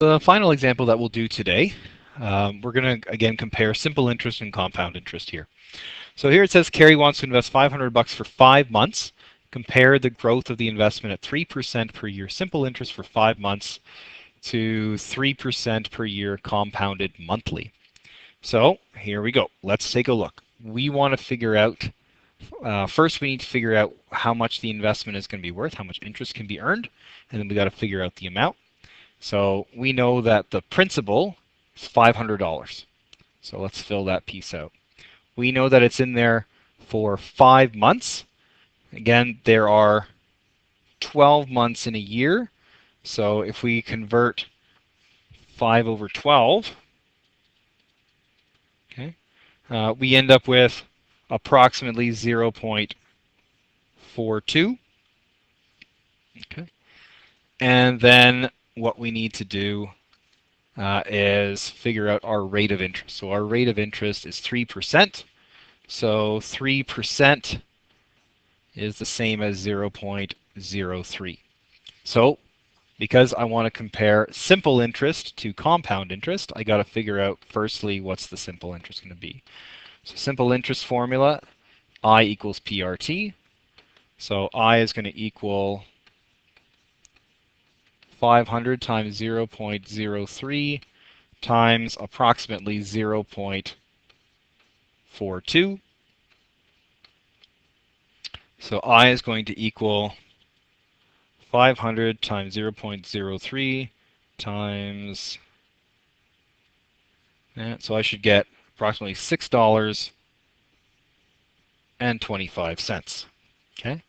The final example that we'll do today, we're going to again compare simple interest and compound interest here. So here it says Carrie wants to invest $500 for 5 months. Compare the growth of the investment at 3% per year simple interest for 5 months to 3% per year compounded monthly. So here we go. Let's take a look. We want to figure out, first we need to figure out how much the investment is going to be worth, how much interest can be earned, and then we got to figure out the amount. So we know that the principal is $500. So let's fill that piece out. We know that it's in there for 5 months. Again, there are 12 months in a year. So if we convert 5 over 12, okay, we end up with approximately 0.42. Okay. And then what we need to do is figure out our rate of interest. So our rate of interest is 3%. So 3% is the same as 0.03. So because I want to compare simple interest to compound interest, I got to figure out firstly what's the simple interest going to be. So simple interest formula, I equals PRT. So I is going to equal 500 times 0.03 times approximately 0.42. So I is going to equal 500 times 0.03 times, so I should get approximately $6.25. Okay.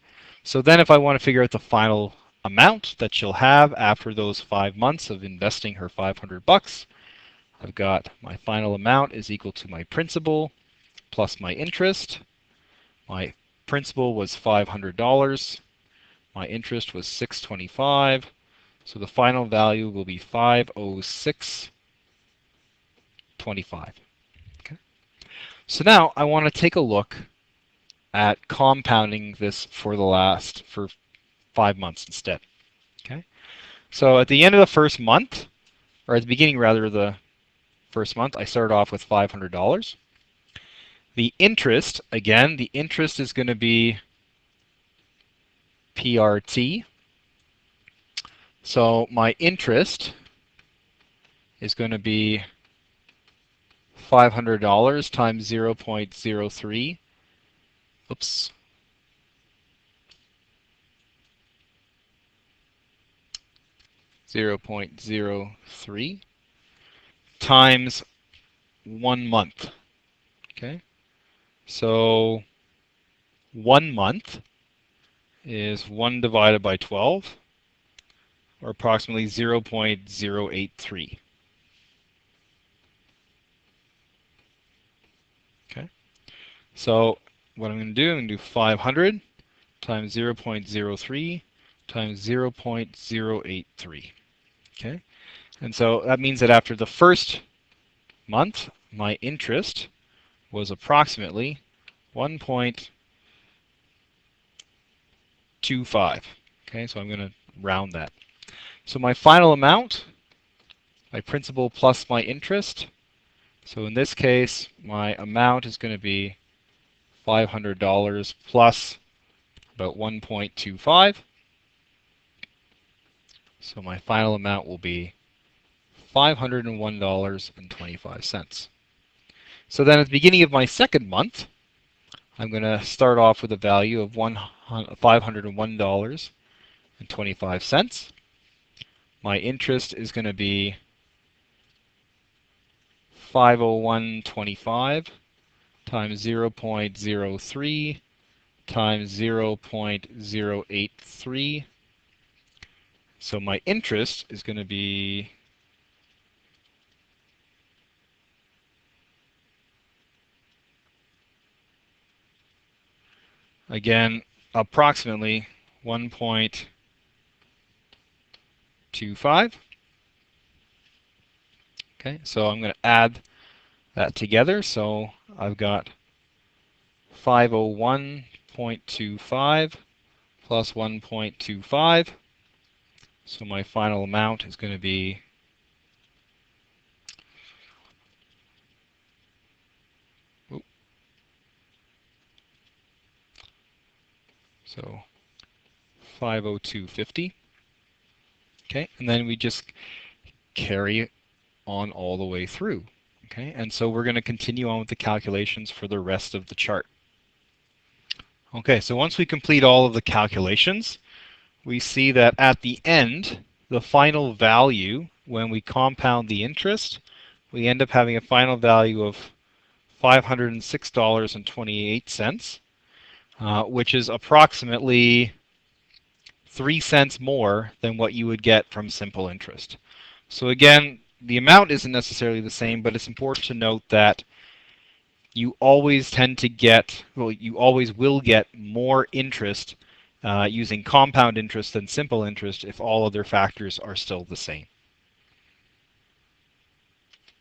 So then if I want to figure out the final amount that she'll have after those 5 months of investing her $500, I've got my final amount is equal to my principal plus my interest. My principal was $500. My interest was $6.25. So the final value will be $506.25. Okay. So now I want to take a look at compounding this for 5 months instead. Okay. So at the end of the first month, or at the beginning rather of the first month, I started off with $500. The interest, again, the interest is going to be PRT. So my interest is going to be $500 times 0.03. Oops. $0.03 times 1 month. Okay. So 1 month is 1 divided by 12, or approximately 0.083. Okay. So what I'm going to do, I'm going to do 500 times 0.03 times 0.083. Okay. And so that means that after the first month, my interest was approximately 1.25. Okay, so I'm going to round that. So my final amount, my principal plus my interest. So in this case, my amount is going to be $500 plus about 1.25. So my final amount will be $501.25. So then at the beginning of my second month, I'm going to start off with a value of $501.25. My interest is going to be $501.25 times 0.03 times 0.083. So my interest is going to be again approximately 1.25. Okay, so I'm going to add that together. So I've got 501.25 plus 1.25. So my final amount is going to be So 502.50. Okay, and then we just carry on all the way through. Okay, and so we're going to continue on with the calculations for the rest of the chart. Okay, so once we complete all of the calculations, we see that at the end, the final value, when we compound the interest, we end up having a final value of $506.28, which is approximately 3 cents more than what you would get from simple interest. So again, the amount isn't necessarily the same, but it's important to note that you always tend to get, well, you always will get more interest using compound interest than simple interest if all other factors are still the same.